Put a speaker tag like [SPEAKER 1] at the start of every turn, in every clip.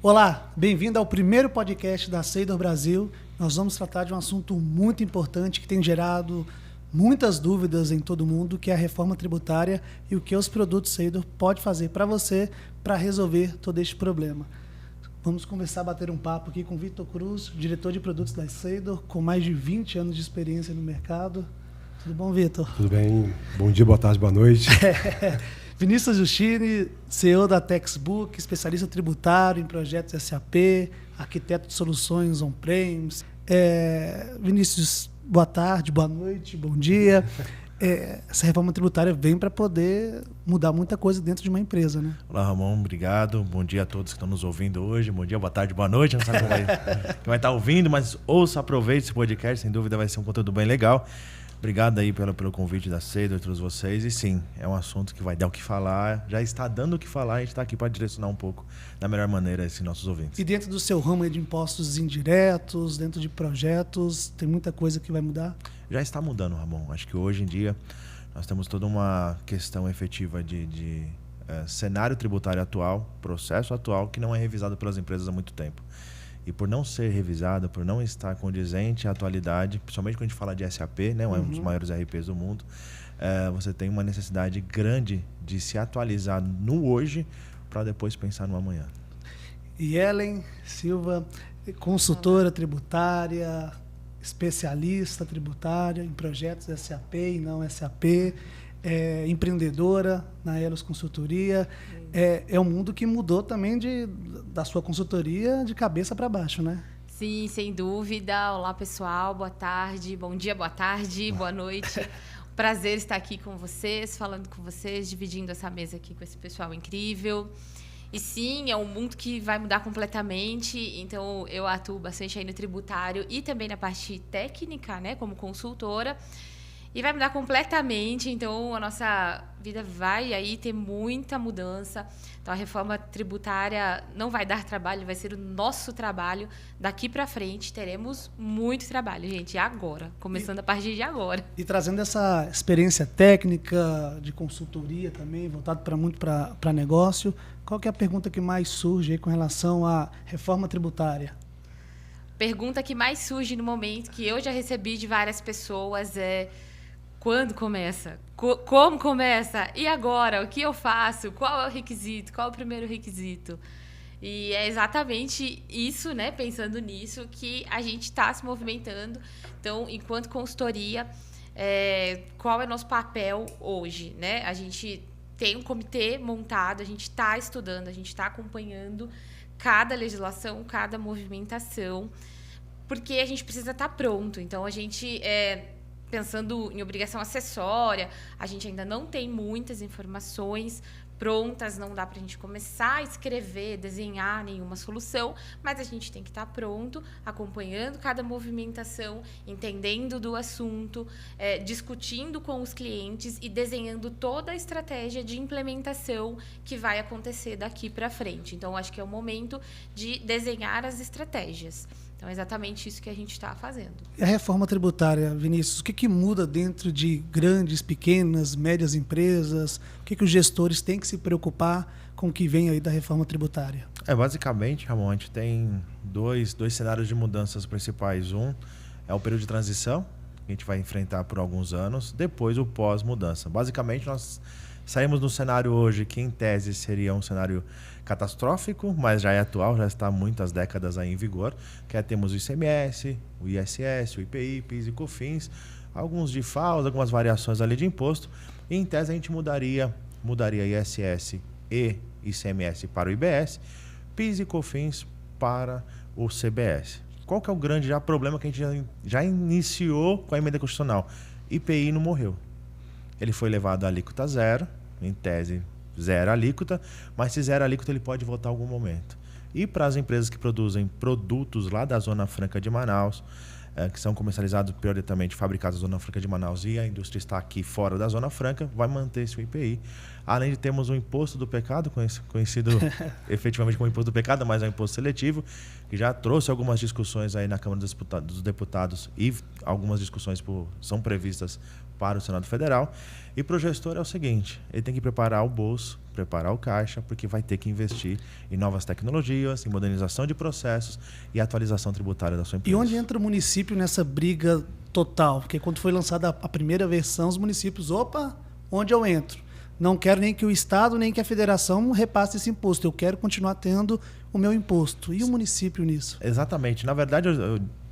[SPEAKER 1] Olá, bem-vindo ao primeiro podcast da Seidor Brasil. Nós vamos tratar de um assunto muito importante que tem gerado muitas dúvidas em todo mundo, que é a reforma tributária e o que os produtos Seidor podem fazer para você para resolver todo este problema. Vamos conversar, bater um papo aqui com o Vitor Cruz, diretor de produtos da Seidor, com mais de 20 anos de experiência no mercado. Tudo bom, Vitor?
[SPEAKER 2] Tudo bem. Bom dia, boa tarde, boa noite.
[SPEAKER 1] Vinícius Justini, CEO da Textbook, especialista tributário em projetos SAP, arquiteto de soluções on-premise. Vinícius, boa tarde, boa noite, bom dia. Essa reforma tributária vem para poder mudar muita coisa dentro de uma empresa, né?
[SPEAKER 3] Olá, Ramon, obrigado. Bom dia a todos que estão nos ouvindo hoje. Bom dia, boa tarde, boa noite. Não sabe quem vai estar ouvindo, mas ouça, aproveite esse podcast. Sem dúvida vai ser um conteúdo bem legal. Obrigado aí pelo convite da Seidor, todos vocês. E sim, é um assunto que vai dar o que falar, já está dando o que falar, a gente está aqui para direcionar um pouco da melhor maneira esses nossos ouvintes.
[SPEAKER 1] E dentro do seu ramo de impostos indiretos, dentro de projetos, tem muita coisa que vai mudar?
[SPEAKER 3] Já está mudando, Ramon. Acho que hoje em dia nós temos toda uma questão efetiva de cenário tributário atual, processo atual, que não é revisado pelas empresas há muito tempo. E por não ser revisado, por não estar condizente à atualidade, principalmente quando a gente fala de SAP, né, um dos maiores RPs do mundo, você tem uma necessidade grande de se atualizar no hoje para depois pensar no amanhã.
[SPEAKER 1] E Ellen Silva, consultora tributária, especialista tributária em projetos SAP e não SAP, empreendedora na Elos Consultoria. É um mundo que mudou também da sua consultoria de cabeça para baixo, né?
[SPEAKER 4] Sim, sem dúvida. Olá, pessoal. Boa tarde. Bom dia, boa tarde, boa noite. Prazer estar aqui com vocês, falando com vocês, dividindo essa mesa aqui com esse pessoal incrível. E sim, é um mundo que vai mudar completamente. Então, eu atuo bastante aí no tributário e também na parte técnica, né, como consultora. E vai mudar completamente, então a nossa vida vai aí ter muita mudança. Então a reforma tributária não vai dar trabalho, vai ser o nosso trabalho. Daqui para frente teremos muito trabalho, gente, agora, começando a partir de agora.
[SPEAKER 1] E trazendo essa experiência técnica de consultoria também, voltado muito para negócio, qual que é a pergunta que mais surge aí com relação à reforma tributária?
[SPEAKER 4] Pergunta que mais surge no momento, que eu já recebi de várias pessoas, é: quando começa? Como começa? E agora? O que eu faço? Qual é o requisito? Qual é o primeiro requisito? E é exatamente isso, né? Pensando nisso, que a gente está se movimentando. Então, enquanto consultoria, qual é o nosso papel hoje, né? A gente tem um comitê montado, a gente está estudando, a gente está acompanhando cada legislação, cada movimentação, porque a gente precisa estar pronto. Então, a gente pensando em obrigação acessória, a gente ainda não tem muitas informações prontas, não dá para a gente começar a escrever, desenhar nenhuma solução, mas a gente tem que estar pronto, acompanhando cada movimentação, entendendo do assunto, discutindo com os clientes e desenhando toda a estratégia de implementação que vai acontecer daqui para frente. Então, acho que é o momento de desenhar as estratégias. Então, é exatamente isso que a gente está fazendo.
[SPEAKER 1] E a reforma tributária, Vinícius, o que muda dentro de grandes, pequenas, médias empresas? O que os gestores têm que se preocupar com o que vem aí da reforma tributária?
[SPEAKER 3] Basicamente, Ramon, a gente tem dois cenários de mudanças principais. Um é o período de transição, que a gente vai enfrentar por alguns anos, depois o pós-mudança. Basicamente, nós saímos no cenário hoje que, em tese, seria um cenário catastrófico, mas já é atual, já está há muitas décadas aí em vigor, que temos o ICMS, o ISS, o IPI, PIS e COFINS, alguns de FAOs, algumas variações ali de imposto, e em tese a gente mudaria ISS e ICMS para o IBS, PIS e COFINS para o CBS. Qual que é o grande problema que a gente já iniciou com a emenda constitucional? IPI não morreu. Ele foi levado à alíquota zero, em tese zero alíquota, mas se zero alíquota ele pode voltar em algum momento. E para as empresas que produzem produtos lá da Zona Franca de Manaus, que são comercializados prioritariamente, fabricados na Zona Franca de Manaus, e a indústria está aqui fora da Zona Franca, vai manter esse IPI. Além de termos o imposto do pecado, conhecido efetivamente como imposto do pecado, mas é um imposto seletivo, que já trouxe algumas discussões aí na Câmara dos Deputados e algumas discussões são previstas para o Senado Federal. E para o gestor é o seguinte: ele tem que preparar o bolso preparar o caixa, porque vai ter que investir em novas tecnologias, em modernização de processos e atualização tributária da sua empresa.
[SPEAKER 1] E onde entra o município nessa briga total? Porque quando foi lançada a primeira versão, os municípios, opa, onde eu entro? Não quero nem que o Estado, nem que a federação repasse esse imposto. Eu quero continuar tendo o meu imposto. E o município nisso?
[SPEAKER 3] Exatamente. Na verdade,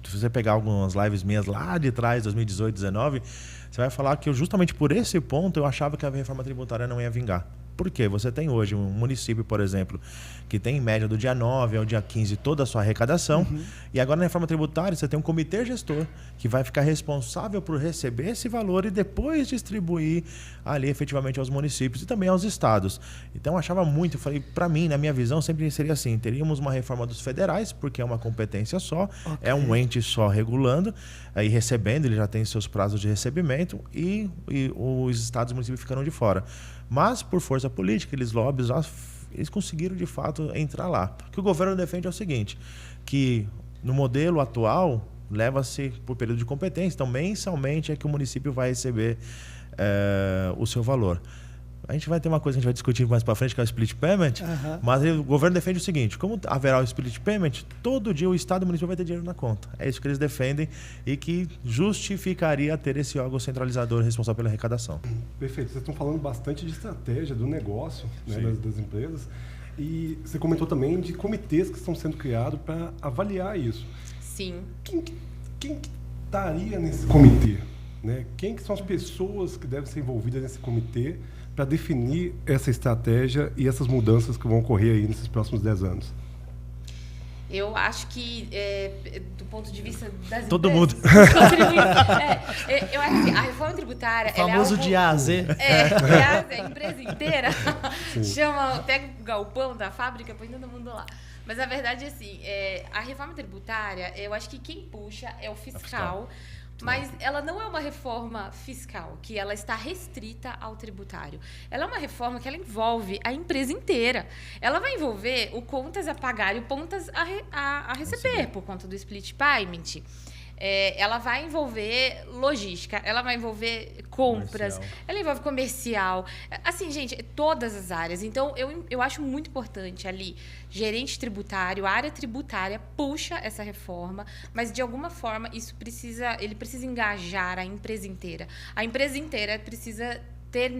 [SPEAKER 3] se você pegar algumas lives minhas lá de trás, 2018, 2019, você vai falar que justamente por esse ponto eu achava que a reforma tributária não ia vingar. Por quê? Você tem hoje um município, por exemplo, que tem em média do dia 9 ao dia 15 toda a sua arrecadação. E agora na reforma tributária você tem um comitê gestor que vai ficar responsável por receber esse valor e depois distribuir ali efetivamente aos municípios e também aos estados. Então eu achava muito, eu falei, para mim, na minha visão, sempre seria assim, teríamos uma reforma dos federais, porque é uma competência só, é um ente só regulando e recebendo, ele já tem seus prazos de recebimento e os estados e municípios ficaram de fora. Mas, por força política, eles conseguiram, de fato, entrar lá. O que o governo defende é o seguinte, que no modelo atual, leva-se por período de competência, então mensalmente é que o município vai receber o seu valor. A gente vai ter uma coisa que a gente vai discutir mais para frente, que é o split payment, mas o governo defende o seguinte, como haverá o split payment, todo dia o Estado e o município vai ter dinheiro na conta. É isso que eles defendem e que justificaria ter esse órgão centralizador responsável pela arrecadação.
[SPEAKER 2] Perfeito. Vocês estão falando bastante de estratégia do negócio, né, das empresas. E você comentou também de comitês que estão sendo criados para avaliar isso.
[SPEAKER 4] Sim.
[SPEAKER 2] Quem que estaria nesse comitê? Né? Quem que são as pessoas que devem ser envolvidas nesse comitê para definir essa estratégia e essas mudanças que vão ocorrer aí nesses próximos 10 anos?
[SPEAKER 4] Eu acho que, do ponto de vista das
[SPEAKER 3] todo
[SPEAKER 4] empresas,
[SPEAKER 3] mundo.
[SPEAKER 4] Eu acho que a reforma tributária...
[SPEAKER 1] O famoso
[SPEAKER 4] ela é algo,
[SPEAKER 1] de A a Z.
[SPEAKER 4] a empresa inteira pega o galpão da fábrica, põe todo mundo lá. Mas a verdade é assim, a reforma tributária, eu acho que quem puxa é o fiscal. Mas ela não é uma reforma fiscal, que ela está restrita ao tributário. Ela é uma reforma que ela envolve a empresa inteira. Ela vai envolver o contas a pagar e o contas a receber, por conta do split payment. Ela vai envolver logística, ela vai envolver compras, ela envolve comercial. Assim, gente, todas as áreas. Então, eu acho muito importante ali, gerente tributário, área tributária, puxa essa reforma, mas, de alguma forma, ele precisa engajar a empresa inteira. A empresa inteira precisa ter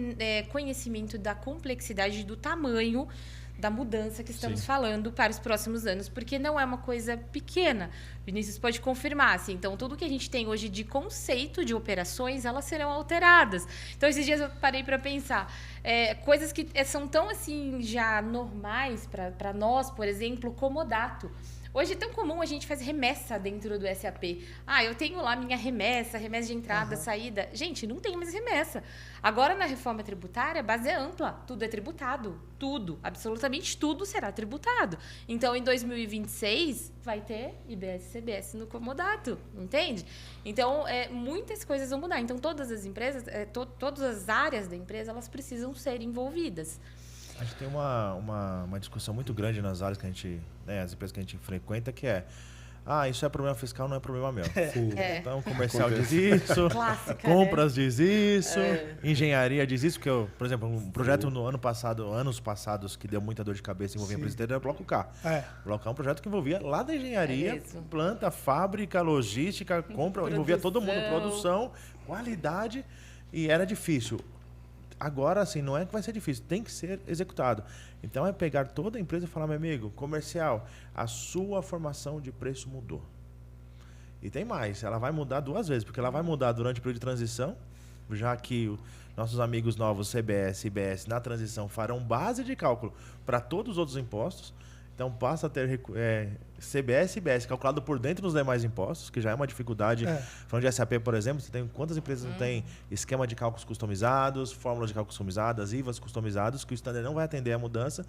[SPEAKER 4] conhecimento da complexidade, do tamanho da mudança que estamos falando para os próximos anos, porque não é uma coisa pequena. Vinícius pode confirmar, assim. Então, tudo que a gente tem hoje de conceito de operações, elas serão alteradas. Então, esses dias eu parei para pensar, coisas que são tão, assim, já normais para nós, por exemplo, comodato. Hoje é tão comum a gente fazer remessa dentro do SAP. Eu tenho lá minha remessa de entrada, saída. Gente, não tem mais remessa. Agora, na reforma tributária, a base é ampla. Tudo é tributado. Tudo, absolutamente tudo será tributado. Então, em 2026, vai ter IBS e CBS no comodato, entende? Então, muitas coisas vão mudar. Então, todas as empresas, todas as áreas da empresa, elas precisam ser envolvidas.
[SPEAKER 3] A gente tem uma discussão muito grande nas áreas que a gente, as empresas que a gente frequenta, que isso é problema fiscal, não é problema meu. Então, comercial diz isso,
[SPEAKER 4] clássica,
[SPEAKER 3] compras diz isso, engenharia diz isso, porque, por exemplo, um projeto no anos passados, que deu muita dor de cabeça envolvendo a empresa inteira, era o Bloco K. O Bloco K é um projeto que envolvia lá da engenharia, planta, fábrica, logística, compra, envolvia todo mundo, produção, qualidade, e era difícil. Agora, assim, não é que vai ser difícil, tem que ser executado. Então, é pegar toda a empresa e falar, meu amigo, comercial, a sua formação de preço mudou. E tem mais, ela vai mudar 2 vezes, porque ela vai mudar durante o período de transição, já que nossos amigos novos, CBS e IBS, na transição, farão base de cálculo para todos os outros impostos. Então, passa a ter CBS e IBS calculado por dentro dos demais impostos, que já é uma dificuldade. Falando de SAP, por exemplo, você tem quantas empresas não têm esquema de cálculos customizados, fórmulas de cálculos customizadas, IVAs customizados, que o standard não vai atender a mudança.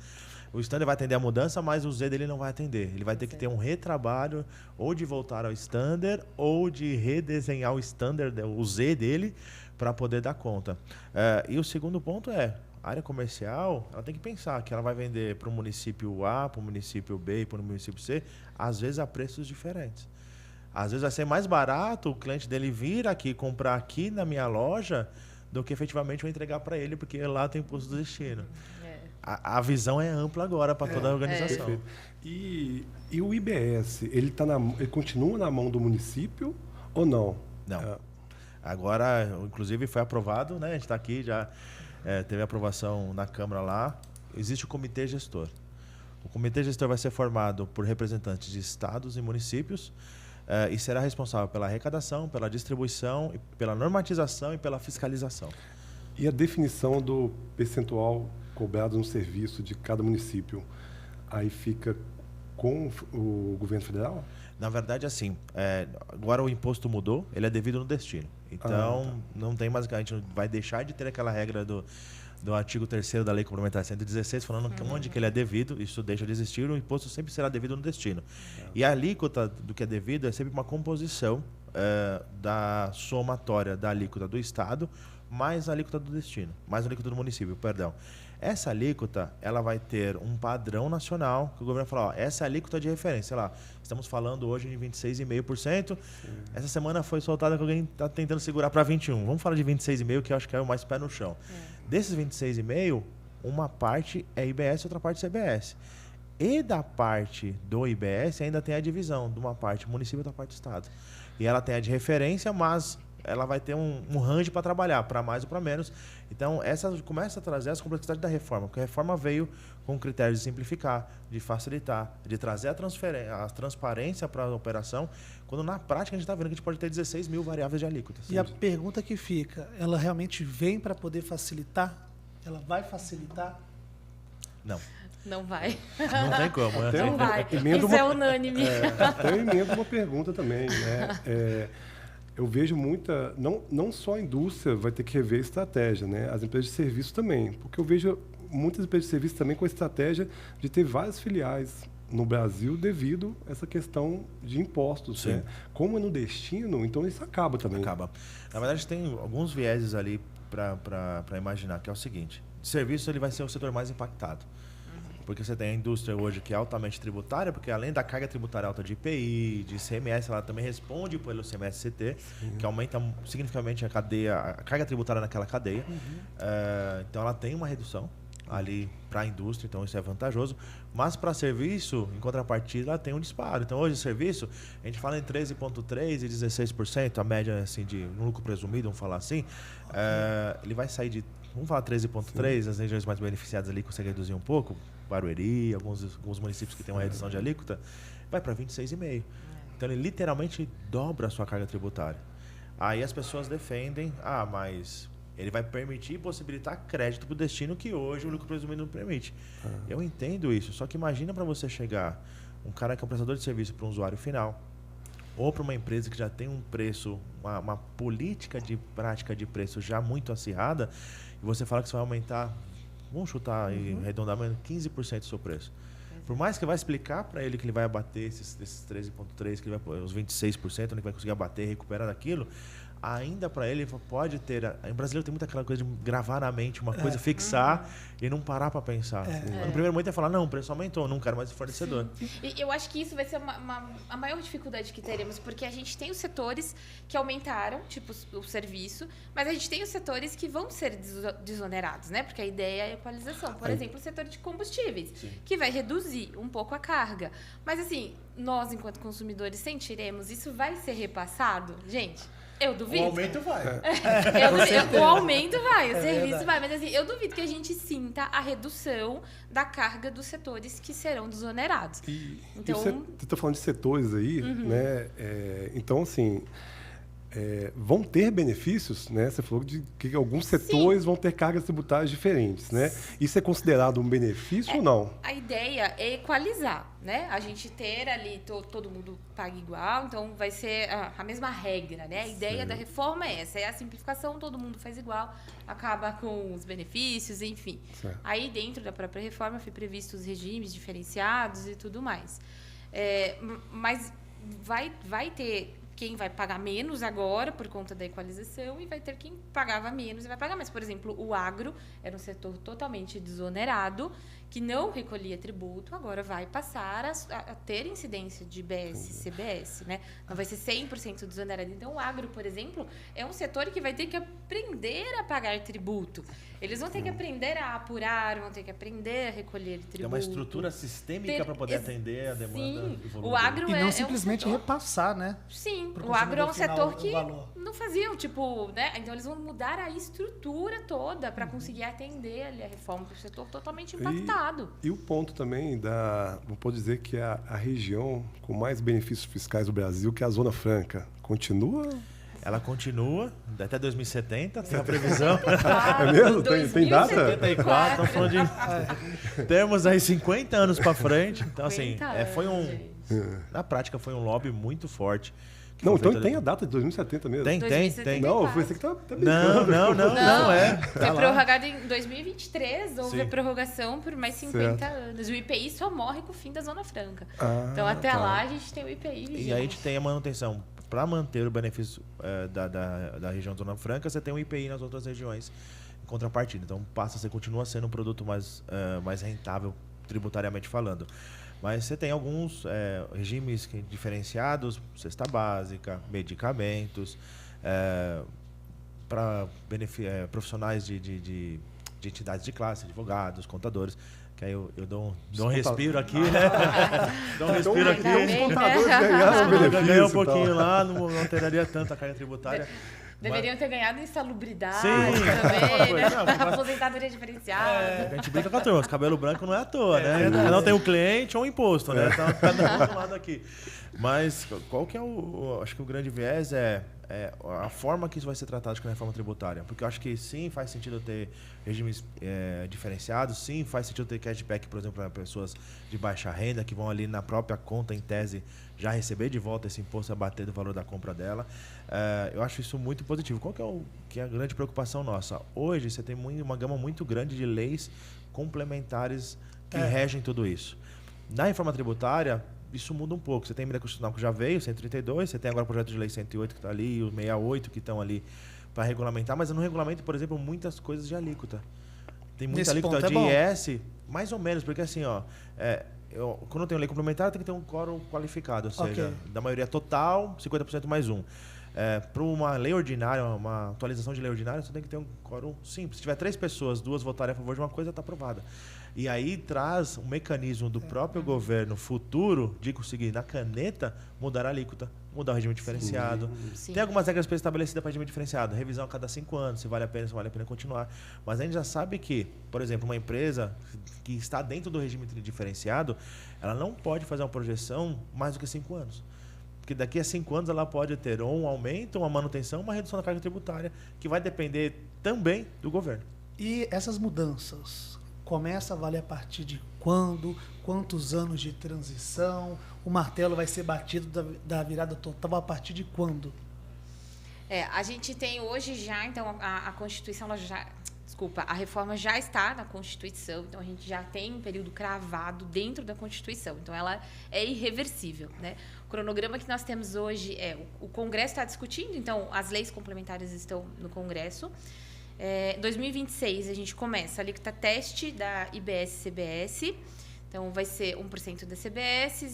[SPEAKER 3] O standard vai atender a mudança, mas o Z dele não vai atender. Ele vai ter que ter um retrabalho ou de voltar ao standard ou de redesenhar o standard, o Z dele, para poder dar conta. E o segundo ponto a área comercial, ela tem que pensar que ela vai vender para o município A, para o município B e para o município C, às vezes a preços diferentes. Às vezes vai ser mais barato o cliente dele vir aqui, comprar aqui na minha loja, do que efetivamente eu entregar para ele, porque lá tem imposto do destino. a visão é ampla agora para toda a organização.
[SPEAKER 2] Perfeito. E o IBS, ele continua na mão do município ou não?
[SPEAKER 3] Não. Agora, inclusive, foi aprovado, né? A gente está aqui, já teve aprovação na Câmara lá. Existe o comitê gestor. O comitê gestor vai ser formado por representantes de estados e municípios e será responsável pela arrecadação, pela distribuição, pela normatização e pela fiscalização.
[SPEAKER 2] E a definição do percentual cobrado no serviço de cada município, aí fica com o governo federal?
[SPEAKER 3] Na verdade, assim, agora o imposto mudou, ele é devido no destino. Então, não tem mais, a gente vai deixar de ter aquela regra do artigo 3º da Lei Complementar 116, falando onde que ele é devido, isso deixa de existir, o imposto sempre será devido no destino. E a alíquota do que é devido é sempre uma composição da somatória da alíquota do Estado mais a alíquota do destino, mais a alíquota do município, perdão. Essa alíquota, ela vai ter um padrão nacional, que o governo vai falar, essa é a alíquota de referência. Sei lá, estamos falando hoje de 26,5%. Essa semana foi soltada que alguém está tentando segurar para 21%. Vamos falar de 26,5%, que eu acho que é o mais pé no chão. Desses 26,5%, uma parte é IBS e outra parte é CBS. E da parte do IBS ainda tem a divisão de uma parte município e outra parte Estado. E ela tem a de referência, mas ela vai ter um range para trabalhar, para mais ou para menos. Então, essa começa a trazer as complexidades da reforma, porque a reforma veio com critérios de simplificar, de facilitar, de trazer a transparência para a operação, quando na prática a gente está vendo que a gente pode ter 16 mil variáveis de alíquotas.
[SPEAKER 1] E a pergunta que fica, ela realmente vem para poder facilitar? Ela vai facilitar?
[SPEAKER 3] Não.
[SPEAKER 4] Não vai.
[SPEAKER 3] Não tem como. Né?
[SPEAKER 4] Não vai. Isso é unânime.
[SPEAKER 2] Até eu emendo uma pergunta também, né? Eu vejo muita, não só a indústria vai ter que rever a estratégia, né? As empresas de serviço também, porque eu vejo muitas empresas de serviço também com a estratégia de ter várias filiais no Brasil devido a essa questão de impostos. Né? Como é no destino, então isso acaba também.
[SPEAKER 3] Acaba. Na verdade, tem alguns vieses ali para imaginar, que é o seguinte, de serviço ele vai ser o setor mais impactado. Porque você tem a indústria hoje que é altamente tributária, porque além da carga tributária alta de IPI, de ICMS, ela também responde pelo CMS-CT, que aumenta significativamente a carga tributária naquela cadeia. Então ela tem uma redução ali para a indústria, então isso é vantajoso. Mas para serviço, em contrapartida, ela tem um disparo. Então hoje, serviço, a gente fala em 13,3% e 16%, a média assim, de lucro presumido, vamos falar assim, ele vai sair de, vamos falar 13,3%, as regiões mais beneficiadas ali conseguem reduzir um pouco, Barueri, alguns municípios que têm uma redução de alíquota, vai para 26,5%. Então, ele literalmente dobra a sua carga tributária. Aí as pessoas defendem, mas ele vai permitir e possibilitar crédito para o destino que hoje o lucro presumido não permite. Eu entendo isso, só que imagina para você chegar, um cara que é um prestador de serviço para um usuário final, ou para uma empresa que já tem um preço, uma política de prática de preço já muito acirrada, e você fala que você vai aumentar, vamos chutar aí redondamente, 15% do seu preço. Por mais que vai explicar para ele que ele vai abater esses 13,3%, que ele vai, os 26%, ele vai conseguir abater e recuperar daquilo, ainda para ele pode ter... O brasileiro tem muita aquela coisa de gravar na mente uma coisa, fixar e não parar para pensar. No primeiro momento é falar, não, o preço aumentou, não quero mais fornecedor.
[SPEAKER 4] E eu acho que isso vai ser a maior dificuldade que teremos, porque a gente tem os setores que aumentaram, tipo o serviço, mas a gente tem os setores que vão ser desonerados, né? Porque a ideia é a equalização. Por exemplo, o setor de combustíveis, que vai reduzir um pouco a carga. Mas assim, nós, enquanto consumidores, sentiremos, isso vai ser repassado? Gente... Eu duvido.
[SPEAKER 5] O aumento vai.
[SPEAKER 4] O aumento vai, o serviço vai. Mas assim, eu duvido que a gente sinta a redução da carga dos setores que serão desonerados.
[SPEAKER 2] Então, você está falando de setores aí, né? Então, assim, vão ter benefícios, né? Você falou de que alguns setores vão ter cargas tributárias diferentes, né? Isso é considerado um benefício ou não?
[SPEAKER 4] A ideia é equalizar, né? A gente ter ali, todo mundo paga igual, então vai ser a mesma regra, né? A ideia da reforma é essa, é a simplificação, todo mundo faz igual, acaba com os benefícios, enfim.
[SPEAKER 2] Certo.
[SPEAKER 4] Aí, dentro da própria reforma, foi previsto os regimes diferenciados e tudo mais. Mas vai ter... quem vai pagar menos agora por conta da equalização e vai ter quem pagava menos e vai pagar mais. Por exemplo, o agro era um setor totalmente desonerado, que não recolhia tributo, agora vai passar a ter incidência de IBS, CBS, né? Não vai ser 100% desonerado. Então, o agro, por exemplo, é um setor que vai ter que aprender a pagar tributo. Eles vão ter que aprender a apurar, vão ter que aprender a recolher tributo.
[SPEAKER 3] Tem uma estrutura sistêmica para poder atender a demanda.
[SPEAKER 4] Sim,
[SPEAKER 3] e volume
[SPEAKER 4] o agro
[SPEAKER 1] E
[SPEAKER 4] é
[SPEAKER 1] não
[SPEAKER 4] um
[SPEAKER 1] simplesmente
[SPEAKER 4] setor-
[SPEAKER 1] repassar, né?
[SPEAKER 4] Sim,
[SPEAKER 1] pro
[SPEAKER 4] o agro é um
[SPEAKER 1] consumidor
[SPEAKER 4] setor
[SPEAKER 1] final,
[SPEAKER 4] que
[SPEAKER 1] o valor.
[SPEAKER 4] não faziam, tipo, né? Então eles vão mudar a estrutura toda para conseguir atender ali a reforma do setor totalmente impactado.
[SPEAKER 2] E o ponto também não pode dizer que a região com mais benefícios fiscais do Brasil, que é a Zona Franca, continua?
[SPEAKER 3] Ela continua até 2070, tem a previsão.
[SPEAKER 2] É mesmo? Tem data?
[SPEAKER 3] 74, estamos falando de... Temos aí 50 anos para frente. Então, assim,
[SPEAKER 4] 50
[SPEAKER 3] foi um...
[SPEAKER 4] anos, gente.
[SPEAKER 3] Na prática, foi um lobby muito forte. que
[SPEAKER 2] Não,
[SPEAKER 3] foi
[SPEAKER 2] então
[SPEAKER 3] feito
[SPEAKER 2] tem
[SPEAKER 3] ali.
[SPEAKER 2] a data de 2070 mesmo?
[SPEAKER 3] Tem.
[SPEAKER 4] 2074.
[SPEAKER 2] Não, foi você que tá brincando.
[SPEAKER 3] Não, é.
[SPEAKER 4] Foi
[SPEAKER 3] Tá lá.
[SPEAKER 4] prorrogado em 2023, houve
[SPEAKER 3] Sim.
[SPEAKER 4] a prorrogação por mais 50 anos. O IPI só morre com o fim da Zona Franca.
[SPEAKER 2] Ah,
[SPEAKER 4] Então, até
[SPEAKER 2] tá.
[SPEAKER 4] lá, a gente tem o IPI
[SPEAKER 3] E
[SPEAKER 4] vigente.
[SPEAKER 3] aí a gente tem a manutenção. Para manter o benefício da região da Zona Franca, você tem um IPI nas outras regiões em contrapartida. Então, você continua sendo um produto mais rentável, tributariamente falando. Mas você tem alguns regimes diferenciados, cesta básica, medicamentos, para profissionais de entidades de classe, advogados, contadores. Que aí eu dou um respiro aqui, né? Dou um respiro aqui.
[SPEAKER 4] Ainda bem,
[SPEAKER 2] Os
[SPEAKER 4] né?
[SPEAKER 2] contadores ganharam benefício.
[SPEAKER 3] Ganhei um
[SPEAKER 2] e
[SPEAKER 3] pouquinho
[SPEAKER 2] tal.
[SPEAKER 3] lá, não alteraria tanto a carga tributária.
[SPEAKER 4] Deveriam ter ganhado insalubridade
[SPEAKER 3] Sim.
[SPEAKER 4] também, né?
[SPEAKER 3] Não, mas-
[SPEAKER 4] Aposentadoria diferenciada.
[SPEAKER 3] A gente brinca com a turma, os cabelo branco não é à toa, né? Não tem um cliente ou um imposto, né? Então, cada um do lado aqui. Mas qual que é acho que o grande viés é a forma que isso vai ser tratado com a reforma tributária. Porque eu acho que sim, faz sentido ter regimes diferenciados, sim, faz sentido ter cashback, por exemplo, para pessoas de baixa renda que vão ali na própria conta, em tese, já receber de volta esse imposto a bater do valor da compra dela. Eu acho isso muito positivo. Qual que é a grande preocupação nossa? Hoje você tem uma gama muito grande de leis complementares que regem tudo isso. Na reforma tributária, isso muda um pouco. Você tem a emenda constitucional que já veio, 132, você tem agora o projeto de lei 108 que está ali, o 68 que estão ali para regulamentar, mas no regulamento, por exemplo, muitas coisas de alíquota. Tem muita
[SPEAKER 1] Nesse
[SPEAKER 3] alíquota
[SPEAKER 1] ponto
[SPEAKER 3] de
[SPEAKER 1] é bom.
[SPEAKER 3] IS, mais ou menos, porque assim, quando eu tenho lei complementar, tem que ter um quórum qualificado, ou seja,
[SPEAKER 1] Ok.
[SPEAKER 3] da maioria total, 50% mais um. Para uma lei ordinária, uma atualização de lei ordinária, você tem que ter um quórum simples. Se tiver 3 pessoas, 2 votarem a favor de uma coisa, está aprovada. E aí traz um mecanismo do próprio governo futuro de conseguir, na caneta, mudar a alíquota, mudar o regime diferenciado.
[SPEAKER 4] Sim.
[SPEAKER 3] Tem algumas regras pré-estabelecidas para regime diferenciado. Revisão a cada 5 anos, se vale a pena, se não vale a pena continuar. Mas a gente já sabe que, por exemplo, uma empresa que está dentro do regime diferenciado, ela não pode fazer uma projeção mais do que 5 anos. Porque daqui a 5 anos ela pode ter ou um aumento, uma manutenção, uma redução da carga tributária, que vai depender também do governo.
[SPEAKER 1] E essas mudanças começa a valer a partir de quando? Quantos anos de transição? O martelo vai ser batido da virada total a partir de quando?
[SPEAKER 4] A gente tem hoje já, então, a Constituição, a reforma já está na Constituição, então a gente já tem um período cravado dentro da Constituição, então ela é irreversível, né? O cronograma que nós temos hoje o Congresso está discutindo, então as leis complementares estão no Congresso. 2026 a gente começa a alíquota teste da IBS-CBS, então vai ser 1% da CBS,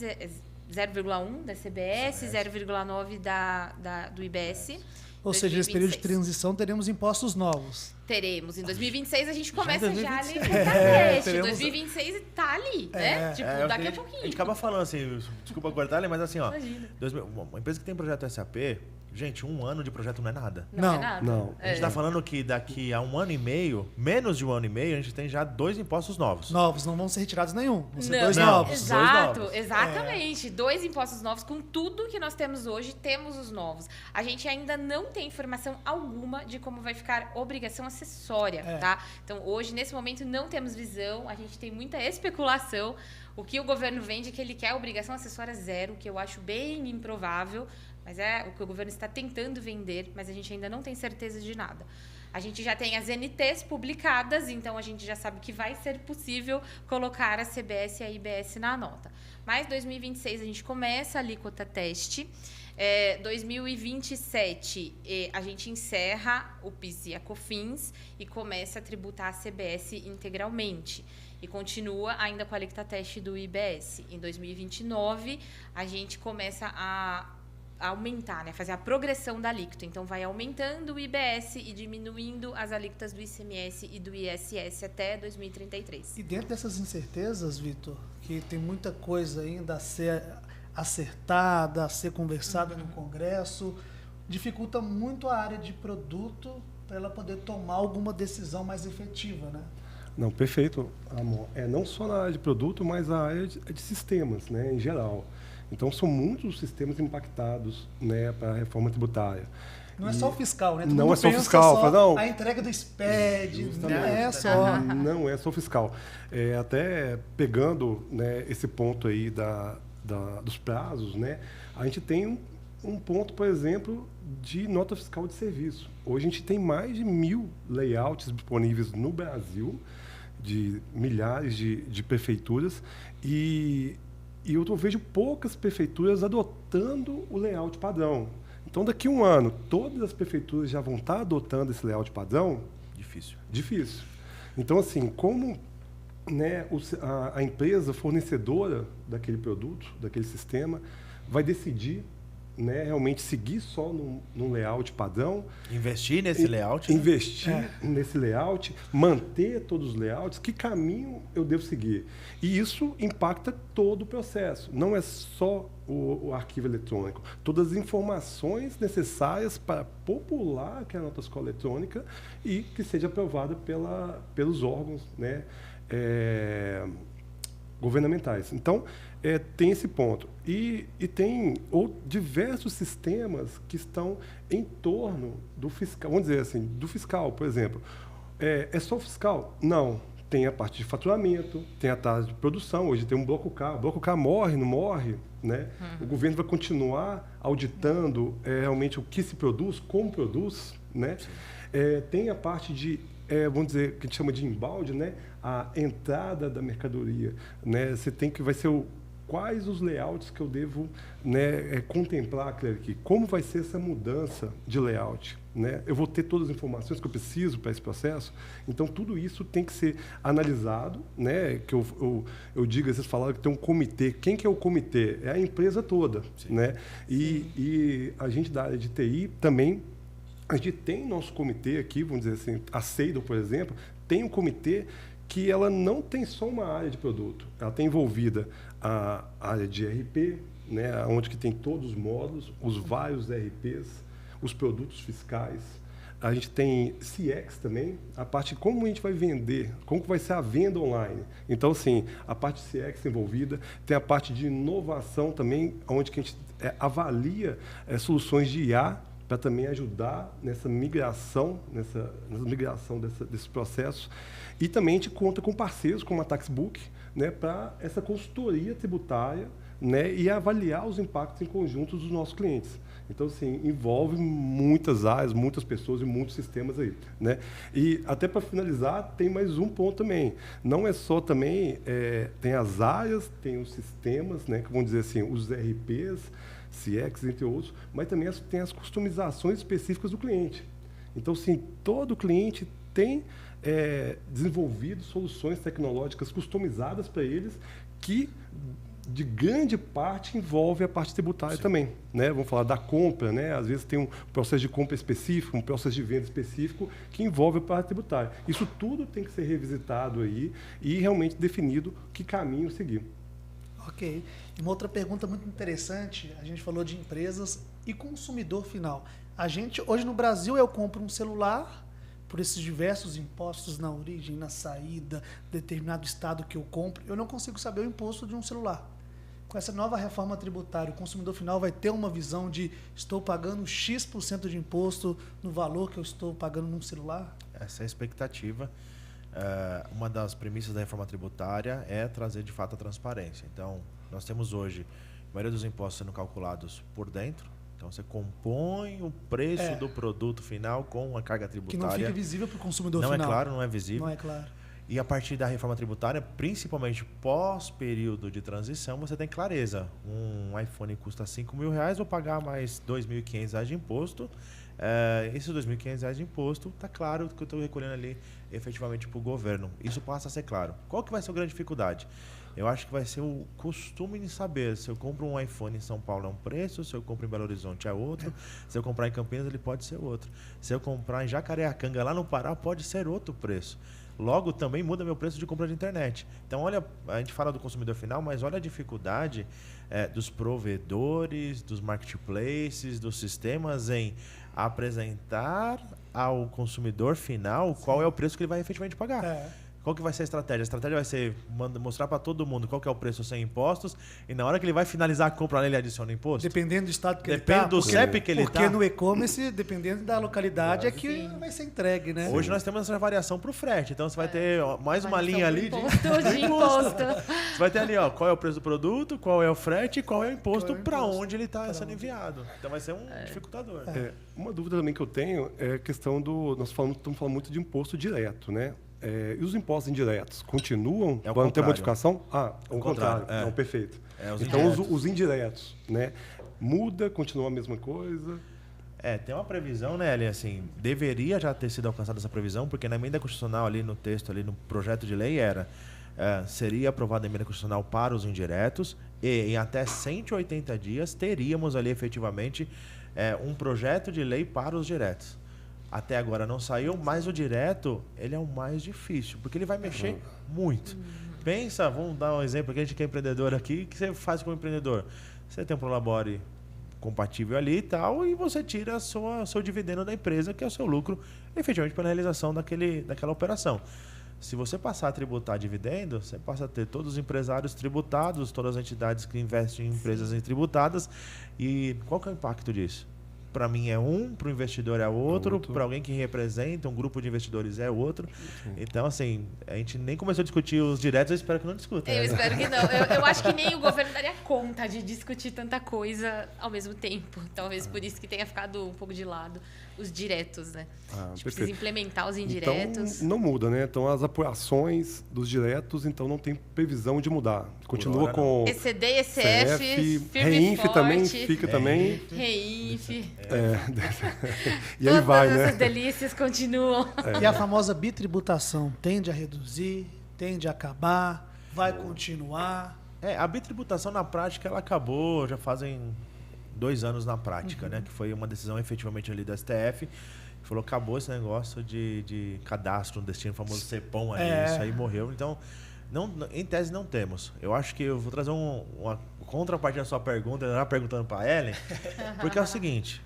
[SPEAKER 4] 0,1% da CBS, 0,9% do IBS.
[SPEAKER 1] Ou seja, nesse período de
[SPEAKER 4] 2026.
[SPEAKER 1] transição teremos impostos novos.
[SPEAKER 4] Teremos. Em 2026 a gente começa já ali no
[SPEAKER 1] teremos-
[SPEAKER 4] teste. 2026 tá ali, né? Tipo, daqui a pouquinho.
[SPEAKER 3] A gente acaba falando assim, desculpa cortar, mas assim, ó,
[SPEAKER 4] Imagina.
[SPEAKER 3] uma empresa que tem projeto SAP, gente, 1 ano de projeto não é nada.
[SPEAKER 4] Não é
[SPEAKER 1] Não,
[SPEAKER 4] nada.
[SPEAKER 2] não.
[SPEAKER 3] A gente está falando que daqui a 1 ano e meio, menos de 1 ano e meio, a gente tem já 2 impostos novos.
[SPEAKER 1] Novos, não vão ser retirados nenhum. Vão ser
[SPEAKER 4] Não,
[SPEAKER 1] 2
[SPEAKER 3] não.
[SPEAKER 1] novos.
[SPEAKER 4] Exato,
[SPEAKER 3] novos.
[SPEAKER 4] exatamente. 2 impostos novos. Com tudo que nós temos hoje, temos os novos. A gente ainda não tem informação alguma de como vai ficar obrigação acessória, tá? Então, hoje, nesse momento, não temos visão. A gente tem muita especulação. O que o governo vende é que ele quer obrigação acessória zero, que eu acho bem improvável. Mas é o que o governo está tentando vender, mas a gente ainda não tem certeza de nada. A gente já tem as NTs publicadas, então a gente já sabe que vai ser possível colocar a CBS e a IBS na nota. Mas 2026 a gente começa a alíquota teste. 2027 a gente encerra o PIS e a COFINS e começa a tributar a CBS integralmente. E continua ainda com a alíquota teste do IBS. Em 2029 a gente começa a aumentar, né? Fazer a progressão da alíquota. Então, vai aumentando o IBS e diminuindo as alíquotas do ICMS e do ISS até 2033.
[SPEAKER 1] E dentro dessas incertezas, Vitor, que tem muita coisa ainda a ser acertada, a ser conversada no Congresso, dificulta muito a área de produto para ela poder tomar alguma decisão mais efetiva, né?
[SPEAKER 2] Não, perfeito, Amor. Não só na área de produto, mas na área de sistemas, né, em geral. Então, são muitos sistemas impactados, né, para a reforma tributária.
[SPEAKER 1] Não é só o fiscal, né?
[SPEAKER 2] Não é só o fiscal. Não.
[SPEAKER 1] A entrega do SPED, não é
[SPEAKER 2] só. Não é só o fiscal. Até pegando, né, esse ponto aí dos prazos, né, a gente tem um ponto, por exemplo, de nota fiscal de serviço. Hoje a gente tem mais de 1.000 layouts disponíveis no Brasil, de milhares de prefeituras, e eu vejo poucas prefeituras adotando o layout padrão. Então, daqui a um ano, todas as prefeituras já vão estar adotando esse layout padrão? Difícil. Então, assim, como, né, a empresa fornecedora daquele produto, daquele sistema, vai decidir, né, realmente seguir só num layout padrão.
[SPEAKER 3] Investir nesse layout?
[SPEAKER 2] Investir nesse layout, manter todos os layouts, que caminho eu devo seguir? E isso impacta todo o processo. Não é só o arquivo eletrônico. Todas as informações necessárias para popular aquela nota fiscal eletrônica e que seja aprovada pelos órgãos, né, governamentais. Então, tem esse ponto. E tem diversos sistemas que estão em torno do fiscal. Vamos dizer assim, do fiscal, por exemplo. É só o fiscal? Não. Tem a parte de faturamento, tem a taxa de produção. Hoje tem um bloco K. O bloco K morre, não morre, né? O governo vai continuar auditando realmente o que se produz, como produz, né? Tem a parte de, vamos dizer, que a gente chama de embalde, né? A entrada da mercadoria, né? Vai ser quais os layouts que eu devo, né, contemplar aqui, como vai ser essa mudança de layout, né? Eu vou ter todas as informações que eu preciso para esse processo. Então, tudo isso tem que ser analisado, né? Que eu digo, vocês falaram que tem um comitê. Quem que é o comitê? É a empresa toda, né? E a gente da área de TI também, a gente tem nosso comitê aqui, vamos dizer assim, a Seidor, por exemplo, tem um comitê que ela não tem só uma área de produto, ela tem envolvida a área de RP, né, onde que tem todos os módulos, os vários RPs, os produtos fiscais. A gente tem CX também, a parte de como a gente vai vender, como que vai ser a venda online. Então, assim, a parte de CX envolvida, tem a parte de inovação também, onde que a gente avalia soluções de IA para também ajudar nessa migração, desse processo. E também a gente conta com parceiros como a Taxbook, né, para essa consultoria tributária, né, e avaliar os impactos em conjunto dos nossos clientes. Então, assim, envolve muitas áreas, muitas pessoas e muitos sistemas aí, né? E, até para finalizar, tem mais um ponto também. Não é só também, tem as áreas, tem os sistemas, né, que vão dizer assim, os RPs, CX, entre outros, mas também tem as customizações específicas do cliente. Então, sim, todo cliente tem desenvolvido soluções tecnológicas customizadas para eles que, de grande parte, envolve a parte tributária. Sim. Também, né? Vamos falar da compra, né? Às vezes tem um processo de compra específico, um processo de venda específico que envolve a parte tributária. Isso tudo tem que ser revisitado aí e realmente definido que caminho seguir.
[SPEAKER 1] Ok. E uma outra pergunta muito interessante, a gente falou de empresas e consumidor final. Hoje no Brasil, eu compro um celular por esses diversos impostos na origem, na saída, determinado estado que eu compro, eu não consigo saber o imposto de um celular. Com essa nova reforma tributária, o consumidor final vai ter uma visão de estou pagando X% de imposto no valor que eu estou pagando num celular?
[SPEAKER 3] Essa é a expectativa. Uma das premissas da reforma tributária é trazer, de fato, a transparência. Então, nós temos hoje a maioria dos impostos sendo calculados por dentro. Então, você compõe o preço do produto final com a carga tributária.
[SPEAKER 1] Que não fica visível para o consumidor final.
[SPEAKER 3] Não é claro, não é visível.
[SPEAKER 1] Não é claro.
[SPEAKER 3] E a partir da reforma tributária, principalmente pós-período de transição, você tem clareza. Um iPhone custa R$5.000, vou pagar mais R$2.500 de imposto. Esses R$ 2.500 de imposto, tá claro que eu estou recolhendo ali efetivamente para o governo. Isso passa a ser claro. Qual que vai ser a grande dificuldade? Eu acho que vai ser o costume de saber se eu compro um iPhone em São Paulo é um preço, se eu compro em Belo Horizonte é outro, se eu comprar em Campinas ele pode ser outro. Se eu comprar em Jacareacanga, lá no Pará, pode ser outro preço. Logo, também muda meu preço de compra de internet. Então, olha, a gente fala do consumidor final, mas olha a dificuldade dos provedores, dos marketplaces, dos sistemas em apresentar ao consumidor final qual é o preço que ele vai efetivamente pagar. Qual que vai ser a estratégia? A estratégia vai ser mostrar para todo mundo qual que é o preço sem impostos e na hora que ele vai finalizar a compra, ele adiciona imposto?
[SPEAKER 1] Dependendo do estado que ele está.
[SPEAKER 3] Depende do CEP que ele está.
[SPEAKER 1] Porque no e-commerce, dependendo da localidade, é que vai ser entregue, né?
[SPEAKER 3] Hoje nós temos essa variação para o frete. Então, você vai ter mais uma linha ali
[SPEAKER 4] de imposto.
[SPEAKER 3] Você vai ter ali, qual é o preço do produto, qual é o frete e qual é o imposto para onde ele está sendo enviado. Então, vai ser um dificultador.
[SPEAKER 2] Uma dúvida também que eu tenho é a questão do... Nós estamos falando muito de imposto direto, né? E os impostos indiretos continuam? Vão ter modificação? O contrário. Não, perfeito. Então, os indiretos, né? Muda, continua a mesma coisa?
[SPEAKER 3] Tem uma previsão, né, Eli? Assim, deveria já ter sido alcançada essa previsão, porque na emenda constitucional, ali no texto, ali no projeto de lei, seria aprovada a emenda constitucional para os indiretos e em até 180 dias teríamos ali efetivamente um projeto de lei para os diretos. Até agora não saiu, mas o direto, ele é o mais difícil, porque ele vai mexer muito. Pensa, vamos dar um exemplo aqui, a gente que é empreendedor aqui, o que você faz como empreendedor? Você tem um Prolabore compatível ali e tal, e você tira seu dividendo da empresa, que é o seu lucro, efetivamente pela realização daquela operação. Se você passar a tributar dividendo, você passa a ter todos os empresários tributados, todas as entidades que investem em empresas tributadas, e qual que é o impacto disso? Para mim é para o investidor é outro, para alguém que representa um grupo de investidores é outro. Então, assim, a gente nem começou a discutir os diretos, eu espero que não discuta.
[SPEAKER 4] Eu espero que não. Eu acho que nem o governo daria conta de discutir tanta coisa ao mesmo tempo. Talvez por isso que tenha ficado um pouco de lado os diretos, né? A gente precisa implementar os indiretos.
[SPEAKER 2] Então, não muda, né? Então, as apurações dos diretos, então, não tem previsão de aí continua com
[SPEAKER 4] ECD, ECF,
[SPEAKER 2] CF,
[SPEAKER 4] firme
[SPEAKER 2] REINF
[SPEAKER 4] forte,
[SPEAKER 2] também, fica também.
[SPEAKER 4] REINF.
[SPEAKER 2] E aí vai,
[SPEAKER 4] Todas
[SPEAKER 2] né?
[SPEAKER 4] essas delícias continuam.
[SPEAKER 1] E a famosa bitributação tende a reduzir, tende a acabar, vai continuar?
[SPEAKER 3] A bitributação na prática ela acabou, já fazem 2 anos na prática, né? Que foi uma decisão efetivamente ali do STF. Falou, acabou esse negócio de cadastro no destino, o famoso CEPOM ali, isso aí morreu. Então, em tese não temos. Eu acho que eu vou trazer uma contrapartida à sua pergunta, já perguntando para a Ellen, porque é o seguinte,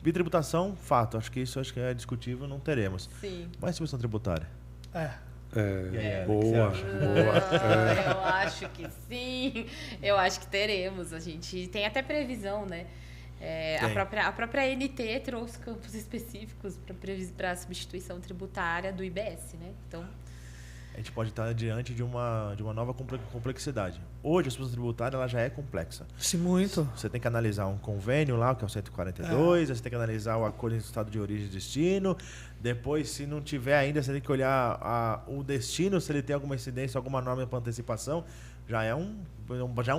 [SPEAKER 3] bitributação, fato, acho que é discutível, não teremos.
[SPEAKER 4] Sim.
[SPEAKER 3] Mas distribuição tributária?
[SPEAKER 2] Boa.
[SPEAKER 4] Eu acho que sim. Eu acho que teremos. A gente tem até previsão, né? A própria ANT trouxe campos específicos para a substituição tributária do IBS, né? Então,
[SPEAKER 3] a gente pode estar diante de uma nova complexidade. Hoje, a substituição tributária ela já é complexa.
[SPEAKER 1] Sim, muito.
[SPEAKER 3] Você tem que analisar um convênio lá, que é o 142, você tem que analisar o acordo entre o estado de origem e destino. Depois, se não tiver ainda, você tem que olhar o destino, se ele tem alguma incidência, alguma norma para antecipação. Já é um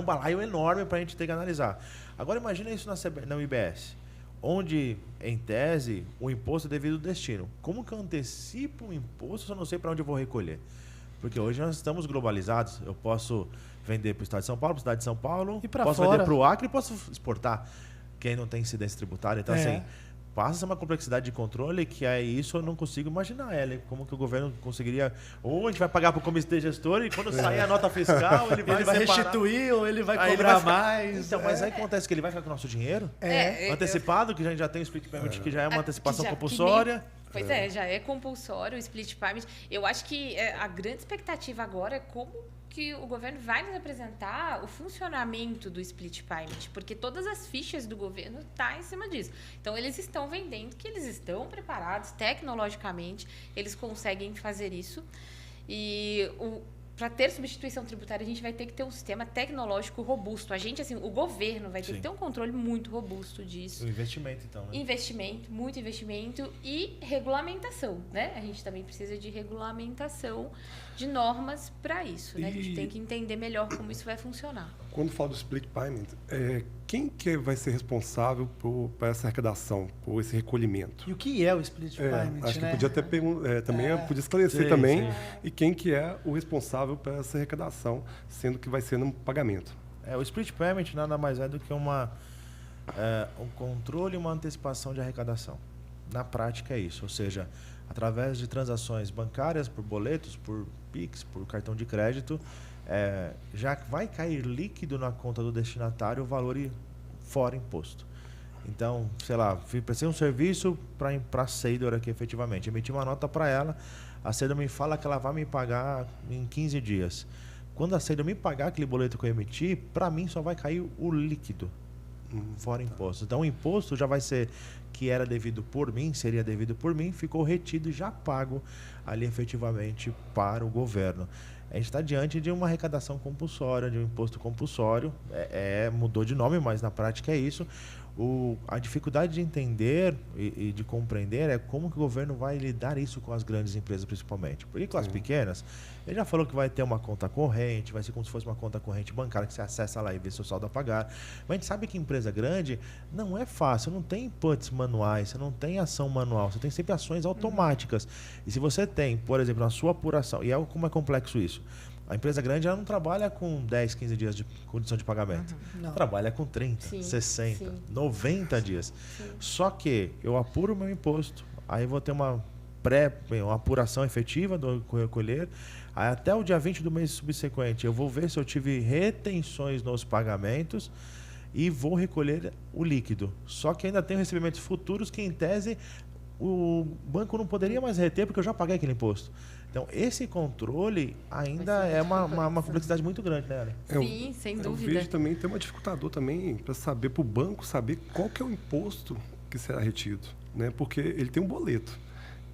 [SPEAKER 3] balaio enorme para a gente ter que analisar. Agora, imagina isso na IBS, onde, em tese, o imposto é devido ao destino. Como que eu antecipo o imposto se eu não sei para onde eu vou recolher? Porque hoje nós estamos globalizados. Eu posso vender para o estado de São Paulo, para a cidade de São Paulo, posso vender para o Acre e posso exportar. Quem não tem incidência tributária. Então, assim, passa uma complexidade de controle que isso eu não consigo imaginar, como que o governo conseguiria... Ou a gente vai pagar para o comitê gestor e quando sair a nota fiscal, ele vai
[SPEAKER 1] restituir ou ele vai cobrar mais.
[SPEAKER 3] Então, mas aí acontece que ele vai ficar com o nosso dinheiro antecipado, que a gente já tem o split payment, que já é uma antecipação compulsória.
[SPEAKER 4] Pois já é compulsório o split payment. Eu acho que a grande expectativa agora é como que o governo vai nos apresentar o funcionamento do split payment, porque todas as fichas do governo estão em cima disso. Então, eles estão vendendo que eles estão preparados tecnologicamente, eles conseguem fazer isso. E para ter substituição tributária, a gente vai ter que ter um sistema tecnológico robusto. A gente, assim, o governo vai ter que ter um controle muito robusto disso.
[SPEAKER 3] O investimento, então, né?
[SPEAKER 4] Muito investimento e regulamentação, né? A gente também precisa de regulamentação de normas para isso, né? A gente tem que entender melhor como isso vai funcionar.
[SPEAKER 2] Quando fala do split payment, quem que vai ser responsável por essa arrecadação, por esse recolhimento?
[SPEAKER 1] E o que é o Split Payment,
[SPEAKER 2] acho que
[SPEAKER 1] né?
[SPEAKER 2] podia até também podia esclarecer
[SPEAKER 3] Sim,
[SPEAKER 2] também,
[SPEAKER 3] sim.
[SPEAKER 2] e quem que é o responsável por essa arrecadação, sendo que vai ser no pagamento.
[SPEAKER 3] O Split Payment nada mais é do que um controle e uma antecipação de arrecadação. Na prática é isso, ou seja, através de transações bancárias, por boletos, por PIX, por cartão de crédito, já vai cair líquido na conta do destinatário o valor fora imposto. Então, sei lá, prestei um serviço para a Seidor aqui efetivamente, emiti uma nota para ela, a Seidor me fala que ela vai me pagar em 15 dias. Quando a Seidor me pagar aquele boleto que eu emiti, para mim só vai cair o líquido, fora imposto. Então o imposto já vai ser que era devido por mim, seria devido por mim, ficou retido e já pago ali efetivamente para o governo. A gente está diante de uma arrecadação compulsória, de um imposto compulsório. Mudou de nome, mas na prática é isso. A dificuldade de entender e de compreender é como que o governo vai lidar isso com as grandes empresas, principalmente. Porque com as pequenas, ele já falou que vai ter uma conta corrente, vai ser como se fosse uma conta corrente bancária, que você acessa lá e vê seu saldo a pagar. Mas a gente sabe que empresa grande não é fácil, não tem inputs manuais, você não tem ação manual, você tem sempre ações automáticas. E se você tem, por exemplo, na sua apuração, e como é complexo isso? A empresa grande ela não trabalha com 10, 15 dias de condição de pagamento.
[SPEAKER 1] Não.
[SPEAKER 3] Trabalha com 30,
[SPEAKER 4] Sim,
[SPEAKER 3] 60,
[SPEAKER 4] sim.
[SPEAKER 3] 90 dias.
[SPEAKER 4] Sim.
[SPEAKER 3] Só que eu apuro o meu imposto, aí vou ter uma apuração efetiva do recolher, aí até o dia 20 do mês subsequente eu vou ver se eu tive retenções nos pagamentos e vou recolher o líquido. Só que ainda tenho recebimentos futuros que, em tese, o banco não poderia mais reter porque eu já paguei aquele imposto. Então, esse controle ainda é uma complexidade muito grande, né, Ellen?
[SPEAKER 4] Sim, sem
[SPEAKER 2] Eu
[SPEAKER 4] dúvida.
[SPEAKER 2] vejo também, tem uma dificultador também para saber, para o banco saber qual que é o imposto que será retido, né? Porque ele tem um boleto.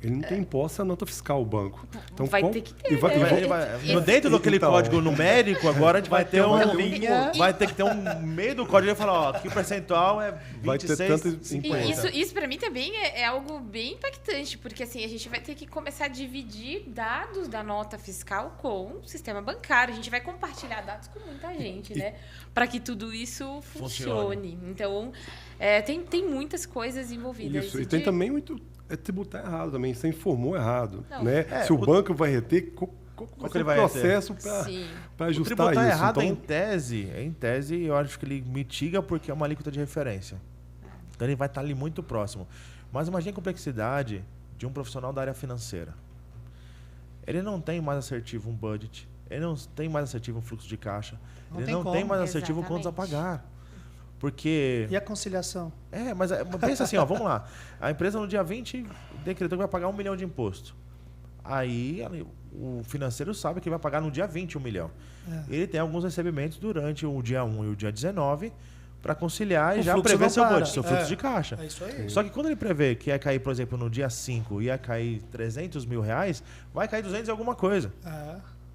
[SPEAKER 2] Ele não tem imposto, é a nota fiscal, o banco. Então,
[SPEAKER 4] Vai ter que ter,
[SPEAKER 2] e vai-
[SPEAKER 4] né?
[SPEAKER 2] e vai-
[SPEAKER 3] Dentro daquele
[SPEAKER 2] Então.
[SPEAKER 3] código numérico, agora a gente vai ter
[SPEAKER 1] uma
[SPEAKER 3] um
[SPEAKER 1] linha.
[SPEAKER 3] vai ter que ter um meio do código e falar, ó, que percentual é 26,
[SPEAKER 2] Vai ter tanto
[SPEAKER 3] 50.
[SPEAKER 2] imposto.
[SPEAKER 4] Isso para mim também é algo bem impactante, porque assim, a gente vai ter que começar a dividir dados da nota fiscal com o sistema bancário. A gente vai compartilhar dados com muita gente, né? Para que tudo isso funcione. Então, tem muitas coisas envolvidas.
[SPEAKER 2] Isso, e tem também muito tributar errado também, você informou errado,
[SPEAKER 4] Não.
[SPEAKER 2] né? Se o banco vai reter, qual vai
[SPEAKER 3] que
[SPEAKER 2] ser
[SPEAKER 3] ele
[SPEAKER 2] o
[SPEAKER 3] vai
[SPEAKER 2] processo
[SPEAKER 4] Sim.
[SPEAKER 2] para
[SPEAKER 3] O
[SPEAKER 2] ajustar
[SPEAKER 3] tributar
[SPEAKER 2] isso?
[SPEAKER 3] errado
[SPEAKER 2] Então,
[SPEAKER 3] em tese, eu acho que ele mitiga porque é uma alíquota de referência. Então ele vai estar ali muito próximo. Mas imagine a complexidade de um profissional da área financeira. Ele não tem mais assertivo um budget, ele não tem mais assertivo um fluxo de caixa,
[SPEAKER 1] Não
[SPEAKER 3] ele
[SPEAKER 1] tem
[SPEAKER 3] não
[SPEAKER 1] como.
[SPEAKER 3] tem mais assertivo contas a
[SPEAKER 4] Exatamente.
[SPEAKER 3] pagar. Porque...
[SPEAKER 1] E a conciliação?
[SPEAKER 3] Mas pensa assim, ó, vamos lá. A empresa no dia 20 decretou que vai pagar 1 milhão de imposto. Aí o financeiro sabe que vai pagar no dia 20 1 milhão. Ele tem alguns recebimentos durante o dia 1 e o dia 19 para conciliar e
[SPEAKER 1] O
[SPEAKER 3] já
[SPEAKER 1] fluxo
[SPEAKER 3] prever
[SPEAKER 1] não
[SPEAKER 3] seu
[SPEAKER 1] para.
[SPEAKER 3] budget, seu fluxo de caixa.
[SPEAKER 1] É isso aí.
[SPEAKER 3] Só que quando ele prevê que ia cair, por exemplo, no dia 5, ia cair 300 mil reais, vai cair 200 e alguma coisa.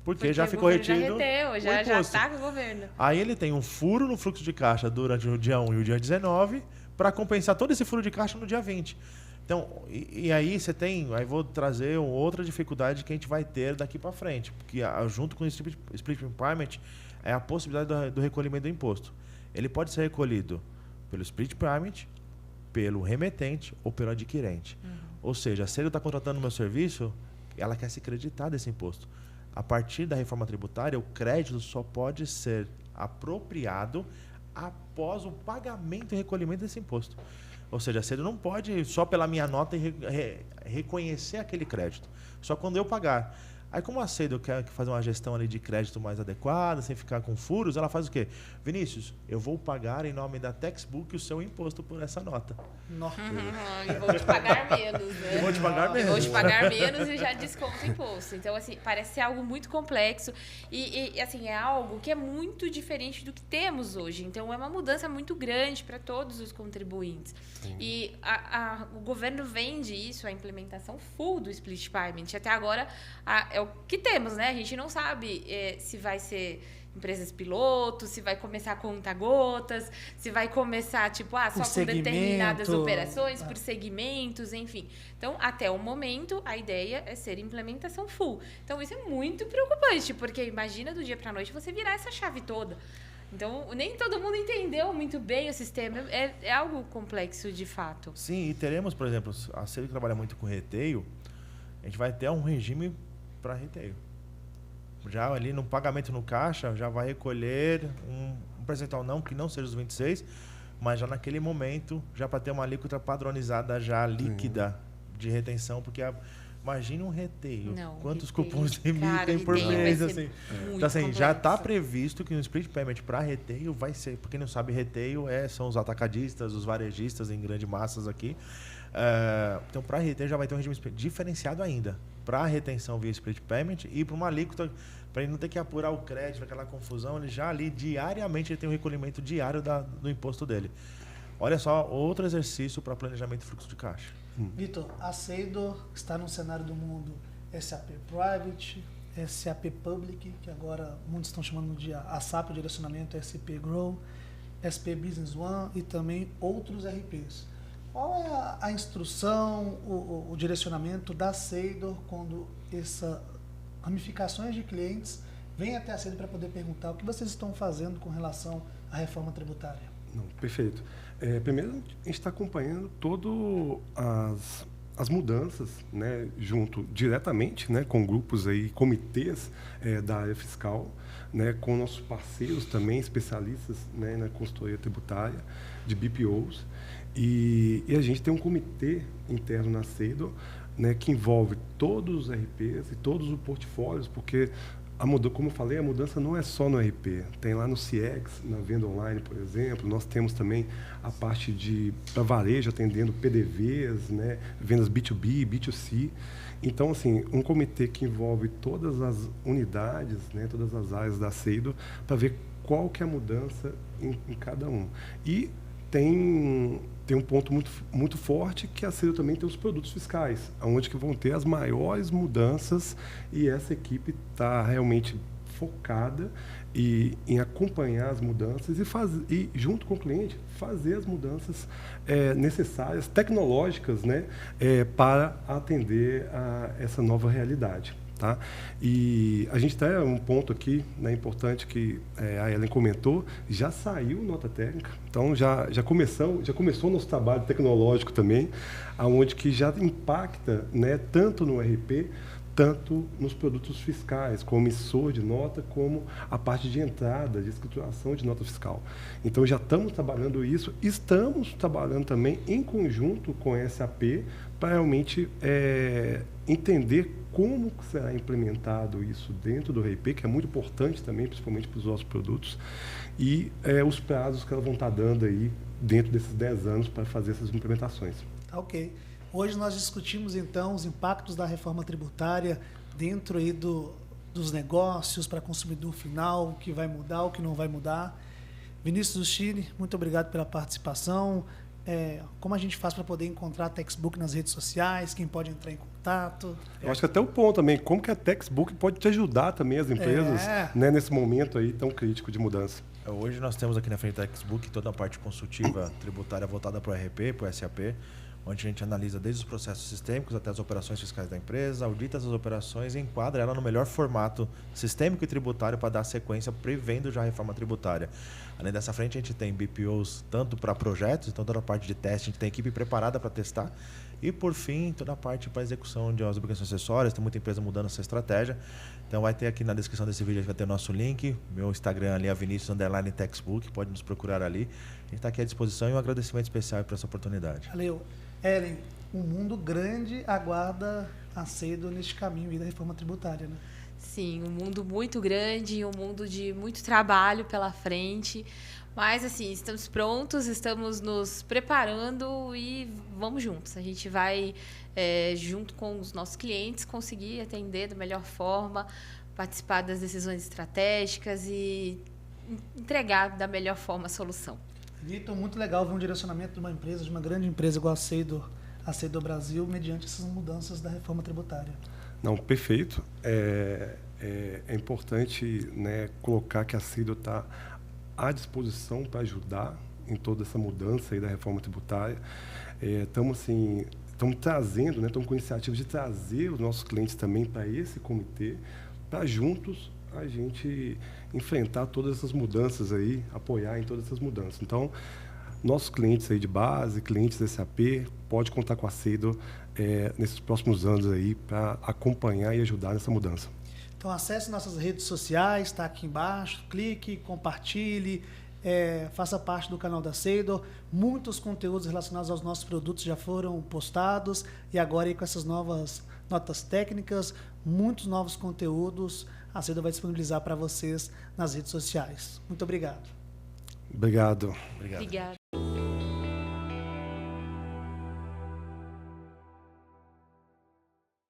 [SPEAKER 3] Porque já ficou
[SPEAKER 4] o governo
[SPEAKER 3] retido
[SPEAKER 4] já reteu,
[SPEAKER 3] o
[SPEAKER 4] já
[SPEAKER 3] imposto.
[SPEAKER 4] tá com o governo.
[SPEAKER 3] Aí ele tem um furo no fluxo de caixa durante o dia 1 e o dia 19 para compensar todo esse furo de caixa no dia 20. Então, e aí você tem... Aí vou trazer outra dificuldade que a gente vai ter daqui para frente. Porque junto com o Split Payment é a possibilidade do recolhimento do imposto. Ele pode ser recolhido pelo Split Payment, pelo remetente ou pelo adquirente. Ou seja, se ele está contratando o meu serviço, ela quer se creditar desse imposto. A partir da reforma tributária, o crédito só pode ser apropriado após o pagamento e recolhimento desse imposto. Ou seja, se ele não pode só pela minha nota reconhecer aquele crédito, só quando eu pagar. Aí como a Seidor quer fazer uma gestão ali de crédito mais adequada, sem ficar com furos, ela faz o quê? Vinícius, eu vou pagar em nome da Textbook o seu imposto por essa nota.
[SPEAKER 1] Nossa.
[SPEAKER 4] E vou te pagar menos, né?
[SPEAKER 3] Eu vou te pagar menos.
[SPEAKER 4] Vou te pagar menos e já desconto o imposto. Então, assim, parece ser algo muito complexo e assim, é algo que é muito diferente do que temos hoje. Então, é uma mudança muito grande para todos os contribuintes. Sim. E o governo vende isso, a implementação full do Split Payment. Até agora, é o que temos, né? A gente não sabe se vai ser empresas pilotos, se vai começar a conta-gotas, se vai começar, tipo, só com determinadas operações, por segmentos, enfim. Então, até o momento, a ideia é ser implementação full. Então, isso é muito preocupante, porque imagina do dia para a noite você virar essa chave toda. Então, nem todo mundo entendeu muito bem o sistema. É algo complexo, de fato.
[SPEAKER 3] Sim, e teremos, por exemplo, a Sedo que trabalha muito com retail, a gente vai ter um regime para retail. Já ali no pagamento no caixa, já vai recolher um percentual que não seja os 26, mas já naquele momento, já para ter uma alíquota padronizada já líquida de retenção, porque imagina um retail.
[SPEAKER 4] Não,
[SPEAKER 3] quantos
[SPEAKER 4] retail,
[SPEAKER 3] cupons emitem por
[SPEAKER 4] retail
[SPEAKER 3] mês,
[SPEAKER 4] vai ser
[SPEAKER 3] assim.
[SPEAKER 4] muito
[SPEAKER 3] Então, assim, já está
[SPEAKER 4] complexo.
[SPEAKER 3] previsto que no split payment para retail vai ser, para quem não sabe, retail são os atacadistas, os varejistas em grandes massas aqui. Então, para retail já vai ter um regime diferenciado ainda para a retenção via split payment e para uma alíquota, para ele não ter que apurar o crédito, aquela confusão, ele já ali diariamente ele tem um recolhimento diário do imposto dele. Olha só, outro exercício para planejamento e fluxo de caixa.
[SPEAKER 1] Vitor, a Seidor está no cenário do mundo SAP Private, SAP Public, que agora muitos estão chamando de ASAP, o direcionamento SAP Grow, SP Business One e também outros RPs. Qual é a instrução, o direcionamento da Seidor quando essas ramificações de clientes vêm até a Seidor para poder perguntar o que vocês estão fazendo com relação à reforma tributária?
[SPEAKER 2] Não, perfeito. Primeiro, a gente está acompanhando todas as mudanças, né, junto diretamente, né, com grupos aí, comitês da área fiscal, né, com nossos parceiros também, especialistas, né, na consultoria tributária, de BPOs. E a gente tem um comitê interno na Seidor, né, que envolve todos os RPs e todos os portfólios, porque como eu falei, a mudança não é só no RP. Tem lá no CX, na venda online, por exemplo. Nós temos também a parte para varejo, atendendo PDVs, né, vendas B2B, B2C. Então, assim, um comitê que envolve todas as unidades, né, todas as áreas da Seidor, para ver qual que é a mudança em cada um. E tem um ponto muito forte, que a Seidor também tem os produtos fiscais, onde que vão ter as maiores mudanças, e essa equipe está realmente focada em acompanhar as mudanças e, junto com o cliente, fazer as mudanças necessárias, tecnológicas, né, para atender a essa nova realidade. Tá? E a gente tem um ponto aqui, né, importante, que a Ellen comentou, já saiu nota técnica, então já começou o nosso trabalho tecnológico também, aonde que já impacta, né, tanto no RP, tanto nos produtos fiscais, como emissor de nota, como a parte de entrada, de escrituração de nota fiscal. Então, já estamos trabalhando isso, estamos trabalhando também em conjunto com a SAP para realmente entender como será implementado isso dentro do RP, que é muito importante também, principalmente para os nossos produtos, e os prazos que elas vão estar dando aí dentro desses 10 anos para fazer essas implementações.
[SPEAKER 1] Tá, ok. Hoje nós discutimos, então, os impactos da reforma tributária dentro aí dos negócios para consumidor final, o que vai mudar, o que não vai mudar. Vinícius Chile, muito obrigado pela participação. Como a gente faz para poder encontrar a Textbook nas redes sociais, quem pode entrar em contato?
[SPEAKER 2] Eu acho que até o ponto também, como que a Textbook pode te ajudar também as empresas, né, nesse momento aí tão crítico de mudança.
[SPEAKER 3] Hoje nós temos aqui na frente da Textbook toda a parte consultiva tributária voltada para o RP, para o SAP, onde a gente analisa desde os processos sistêmicos até as operações fiscais da empresa, audita essas operações e enquadra ela no melhor formato sistêmico e tributário para dar sequência prevendo já a reforma tributária. Além dessa frente, a gente tem BPOs tanto para projetos, então toda a parte de teste, a gente tem equipe preparada para testar. E, por fim, toda a parte para execução de obrigações acessórias, tem muita empresa mudando essa estratégia. Então, vai ter aqui na descrição desse vídeo, vai ter o nosso link, meu Instagram ali é Vinicius_Textbook, pode nos procurar ali. A gente está aqui à disposição e um agradecimento especial por essa oportunidade.
[SPEAKER 1] Valeu. Ellen, um mundo grande aguarda a Seidor neste caminho aí da reforma tributária, né?
[SPEAKER 4] Sim, um mundo muito grande, um mundo de muito trabalho pela frente. Mas, assim, estamos prontos, estamos nos preparando e vamos juntos. A gente vai, junto com os nossos clientes, conseguir atender da melhor forma, participar das decisões estratégicas e entregar da melhor forma a solução.
[SPEAKER 1] Vitor, muito legal ver um direcionamento de uma empresa, de uma grande empresa igual a Seidor Brasil, mediante essas mudanças da reforma tributária.
[SPEAKER 2] Não, perfeito. É importante, né, colocar que a Seidor está à disposição para ajudar em toda essa mudança aí da reforma tributária. Estamos trazendo, né, estamos com iniciativa de trazer os nossos clientes também para esse comitê, para juntos a gente enfrentar todas essas mudanças aí, apoiar em todas essas mudanças. Então, nossos clientes aí de base, clientes da SAP, pode contar com a Seidor nesses próximos anos aí para acompanhar e ajudar nessa mudança.
[SPEAKER 1] Então acesse nossas redes sociais, está aqui embaixo, clique, compartilhe, faça parte do canal da Seidor. Muitos conteúdos relacionados aos nossos produtos já foram postados e agora aí com essas novas notas técnicas, muitos novos conteúdos a Seidor vai disponibilizar para vocês nas redes sociais. Muito obrigado.
[SPEAKER 2] Obrigado.
[SPEAKER 3] Obrigado.
[SPEAKER 4] Obrigada.